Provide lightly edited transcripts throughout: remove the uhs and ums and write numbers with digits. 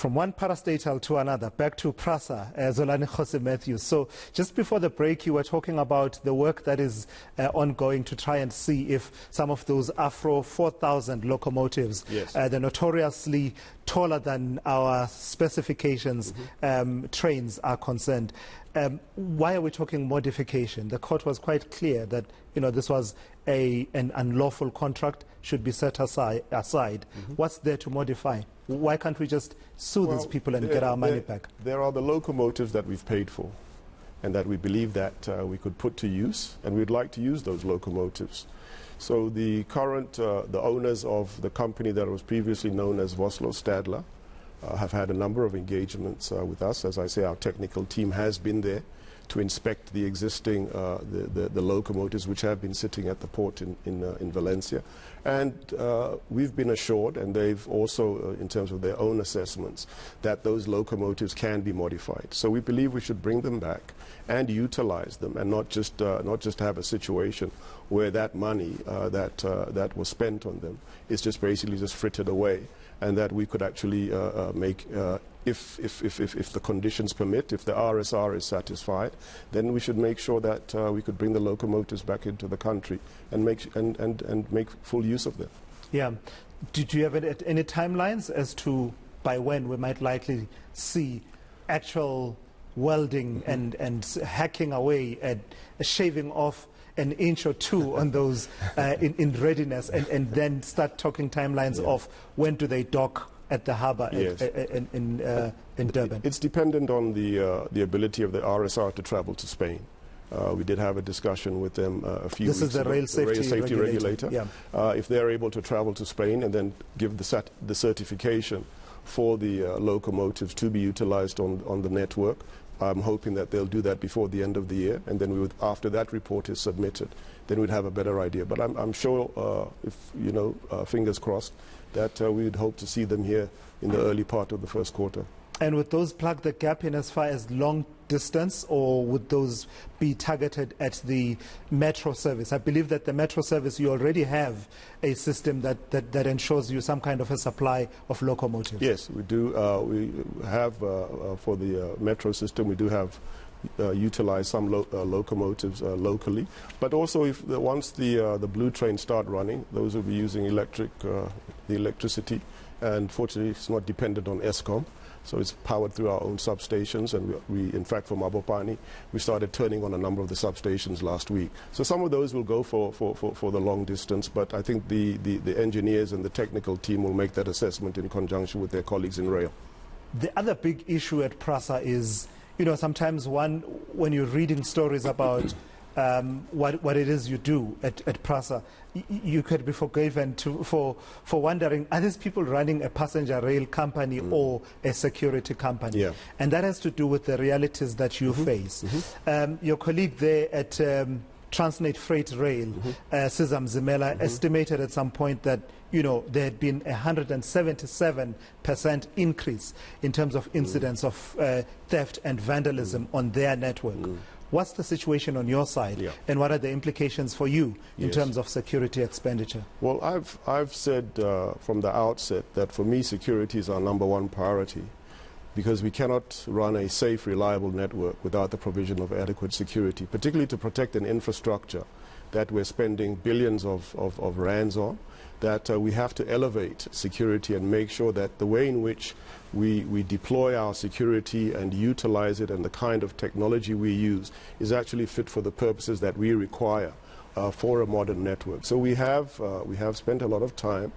From one parastatal to another, back to Prasa, Zolani Matthews. So just before the break, you were talking about the work that is ongoing to try and see if some of those Afro 4000 locomotives, yes, the notoriously taller than our specifications trains are concerned. Why are we talking modification? The court was quite clear that this was an unlawful contract, should be set aside. What's there to modify? Why can't we just sue these people and get our money back? There are the locomotives that we've paid for and that we believe that we could put to use, and we'd like to use those locomotives. So the current, the owners of the company that was previously known as Vossloh Stadler have had a number of engagements with us. As I say, our technical team has been there to inspect the existing the locomotives which have been sitting at the port in Valencia, and we've been assured, and they've also in terms of their own assessments, that those locomotives can be modified. So we believe we should bring them back and utilize them, and not just have a situation where that money that was spent on them is just basically just frittered away, and that we could actually make if the conditions permit, if the RSR is satisfied, then we should make sure that we could bring the locomotives back into the country and make full use of them. Yeah. Did you have any timelines as to by when we might likely see actual welding and hacking away at shaving off an inch or two on those in readiness, and then start talking timelines of when do they dock at the harbour in Durban? It's dependent on the ability of the RSR to travel to Spain. We did have a discussion with them a few weeks ago. This is the rail safety regulator. Yeah. If they're able to travel to Spain and then give the certification for the locomotives to be utilized on the network, I'm hoping that they'll do that before the end of the year, and then we would, after that report is submitted, then we'd have a better idea. But I'm sure, if fingers crossed, that we would hope to see them here in the early part of the first quarter. And would those plug the gap in as far as long distance, or would those be targeted at the metro service? I believe that the metro service, you already have a system that ensures you some kind of a supply of locomotives. Yes, we do. We have, for the metro system, we do have utilize some locomotives locally. But also, once the blue trains start running, those will be using the electricity. And fortunately, it's not dependent on ESCOM. So it's powered through our own substations, and we in fact, from Abopani, we started turning on a number of the substations last week. So some of those will go for the long distance, but I think the engineers and the technical team will make that assessment in conjunction with their colleagues in rail. The other big issue at Prasa is, sometimes when you're reading stories about what it is you do at Prasa, you could be forgiven for wondering, are these people running a passenger rail company or a security company? Yeah. And that has to do with the realities that you face. Your colleague there at Transnet Freight Rail, Sizam Zimela, estimated at some point that there had been 177% increase in terms of incidents of theft and vandalism on their network. What's the situation on your side, and what are the implications for you in terms of security expenditure? Well, I've said from the outset that for me security is our #1 priority, because we cannot run a safe, reliable network without the provision of adequate security, particularly to protect an infrastructure that we're spending billions of rands on, that we have to elevate security and make sure that the way in which we deploy our security and utilize it, and the kind of technology we use, is actually fit for the purposes that we require for a modern network. So we have spent a lot of time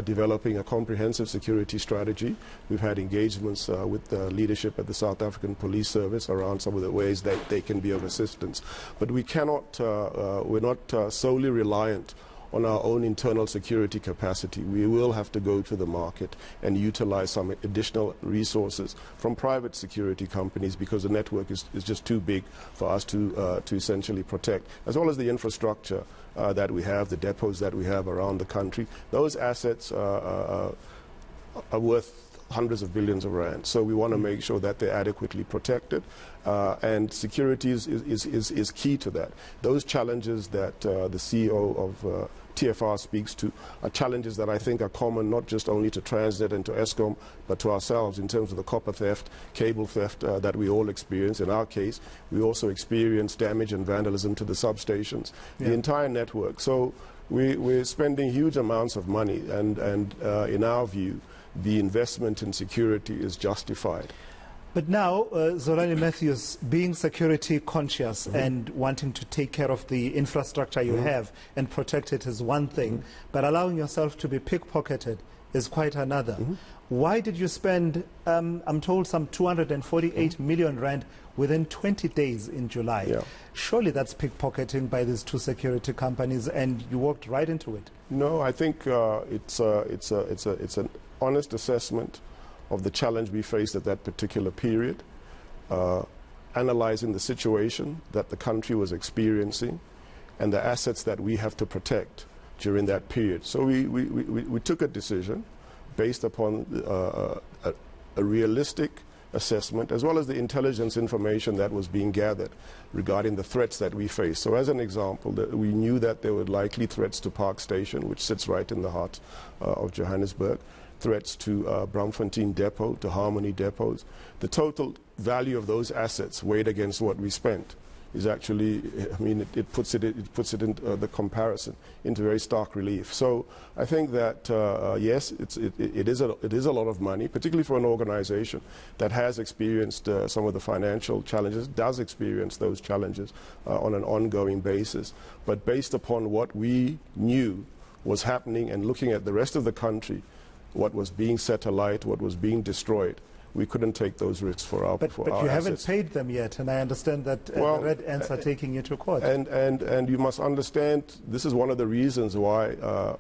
developing a comprehensive security strategy. We've had engagements with the leadership at the South African Police Service around some of the ways that they can be of assistance. But we cannot, we're not solely reliant on our own internal security capacity. We will have to go to the market and utilize some additional resources from private security companies, because the network is just too big for us to essentially protect, as well as the infrastructure that we have, the depots that we have around the country. Those assets are worth hundreds of billions of rands. So we want to make sure that they're adequately protected, and security is key to that. Those challenges that the CEO of TFR speaks to are challenges that I think are common not just only to Transnet and to ESCOM, but to ourselves in terms of the copper theft, cable theft that we all experience. In our case, we also experience damage and vandalism to the substations, the entire network. So we're spending huge amounts of money, and in our view, the investment in security is justified. But now, Zolani Matthews, being security conscious and wanting to take care of the infrastructure you have and protect it is one thing, but allowing yourself to be pickpocketed is quite another. Why did you spend, I'm told, some 248 million rand within 20 days in July? Surely that's pickpocketing by these two security companies, and you walked right into it. No, I think it's an honest assessment of the challenge we faced at that particular period, analyzing the situation that the country was experiencing and the assets that we have to protect during that period. So we took a decision based upon a realistic assessment as well as the intelligence information that was being gathered regarding the threats that we faced. So as an example, we knew that there were likely threats to Park Station, which sits right in the heart of Johannesburg, threats to Braamfontein Depot, to Harmony Depots. The total value of those assets weighed against what we spent is actually, I mean, it puts it in the comparison into very stark relief. So I think that yes, it is a lot of money, particularly for an organization that has experienced some of the financial challenges, does experience those challenges on an ongoing basis. But based upon what we knew was happening and looking at the rest of the country, what was being set alight, what was being destroyed, we couldn't take those risks for our But you haven't paid them yet, and I understand that the red ants are taking you to court. And you must understand, this is one of the reasons why,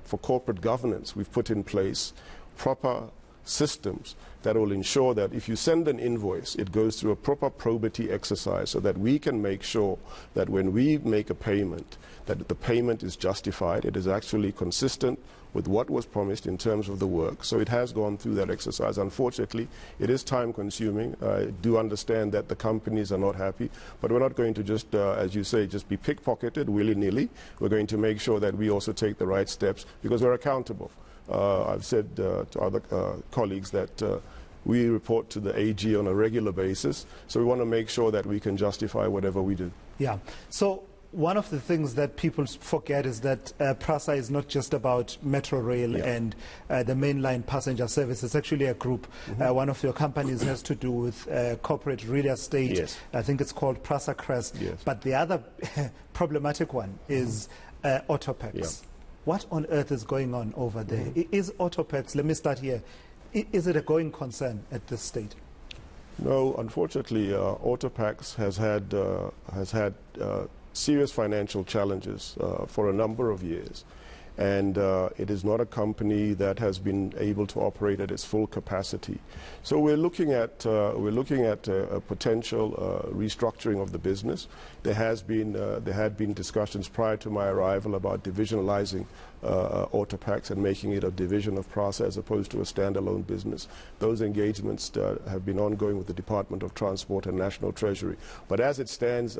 for corporate governance, we've put in place proper systems that will ensure that if you send an invoice, it goes through a proper probity exercise so that we can make sure that when we make a payment, that the payment is justified, it is actually consistent with what was promised in terms of the work. So it has gone through that exercise. Unfortunately, it is time consuming. I do understand that the companies are not happy, but we're not going to just, as you say, just be pickpocketed willy-nilly. We're going to make sure that we also take the right steps because we're accountable. I've said to other colleagues that we report to the AG on a regular basis, so we want to make sure that we can justify whatever we do. Yeah. So one of the things that people forget is that Prasa is not just about Metro Rail and the mainline passenger service. It's actually a group. One of your companies has to do with corporate real estate. Yes. I think it's called Prasa Crest. Yes. But the other problematic one is Autopax. Yeah. What on earth is going on over there? Is Autopax, let me start here, is it a going concern at this stage? No, unfortunately, Autopax has had serious financial challenges for a number of years, and it is not a company that has been able to operate at its full capacity. So we're looking at a potential restructuring of the business. There had been discussions prior to my arrival about divisionalizing Autopax and making it a division of Prasa as opposed to a standalone business. Those engagements have been ongoing with the Department of Transport and National Treasury. But as it stands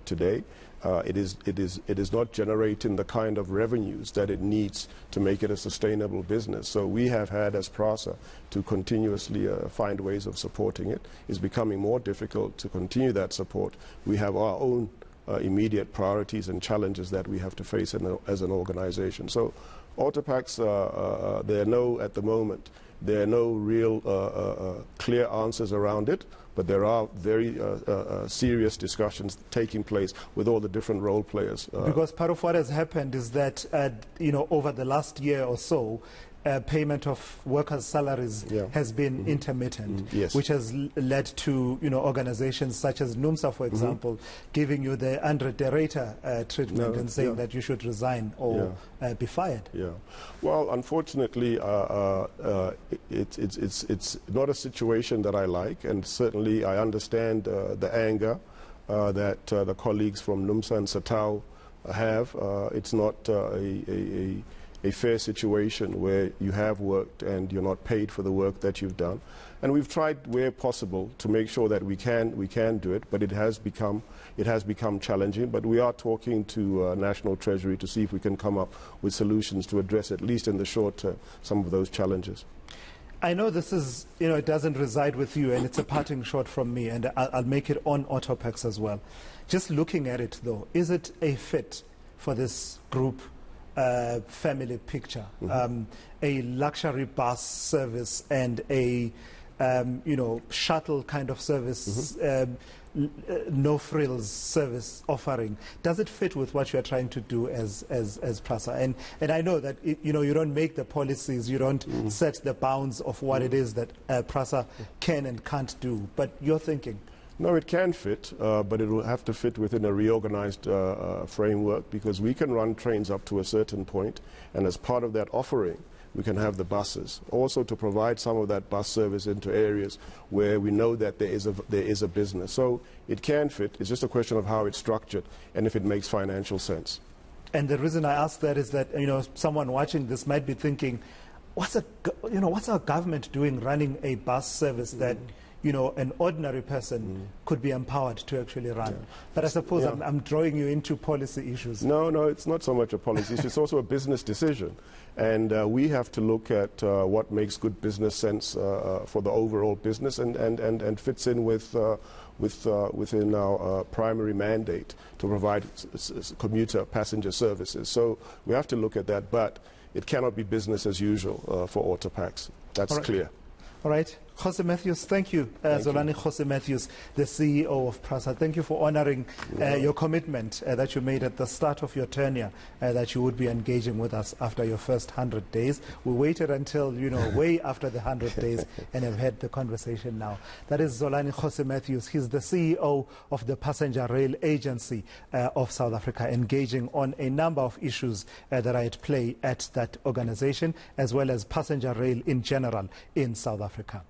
today, it is not generating the kind of revenues that it needs to make it a sustainable business. So we have had, as Prasa, to continuously find ways of supporting it. It's becoming more difficult to continue that support. We have our own immediate priorities and challenges that we have to face as an organization. So Autopax, at the moment, there are no real clear answers around it, but there are very serious discussions taking place with all the different role players. Because part of what has happened is that, over the last year or so, payment of workers' salaries has been intermittent, which has led to organizations such as NUMSA, for example, giving you the Andre Derrida treatment and saying that you should resign or be fired. Yeah. Well, unfortunately, it's not a situation that I like, and certainly I understand the anger that the colleagues from NUMSA and SATAU have. It's not a a fair situation where you have worked and you're not paid for the work that you've done. And we've tried where possible to make sure that we can do it, but it has become challenging. But we are talking to National Treasury to see if we can come up with solutions to address, at least in the short term, some of those challenges. I know this is, it doesn't reside with you, and it's a parting shot from me, and I'll make it on Autopax as well. Just looking at it, though, is it a fit for this group family picture? A luxury bus service and a, shuttle kind of service, no frills service offering. Does it fit with what you are trying to do as Prasa? And I know that you don't make the policies, you don't set the bounds of what it is that Prasa can and can't do, but you're thinking. No, it can fit, but it will have to fit within a reorganized framework, because we can run trains up to a certain point, and as part of that offering, we can have the buses. Also to provide some of that bus service into areas where we know that there is a business. So it can fit. It's just a question of how it's structured and if it makes financial sense. And the reason I ask that is that someone watching this might be thinking, what's our government doing running a bus service that an ordinary person could be empowered to actually run? Yeah. But I suppose I'm drawing you into policy issues. No, it's not so much a policy issue. It's also a business decision. And we have to look at what makes good business sense for the overall business and fits in within our primary mandate to provide commuter passenger services. So we have to look at that, but it cannot be business as usual for Autopax. That's clear. All right. Jose Matthews, thank you. Zolani Jose Matthews, the CEO of Prasa. Thank you for honoring your commitment that you made at the start of your tenure, that you would be engaging with us after your first 100 days. We waited until, way after the 100 days and have had the conversation now. That is Zolani Jose Matthews. He's the CEO of the Passenger Rail Agency of South Africa, engaging on a number of issues that are at play at that organization, as well as passenger rail in general in South Africa.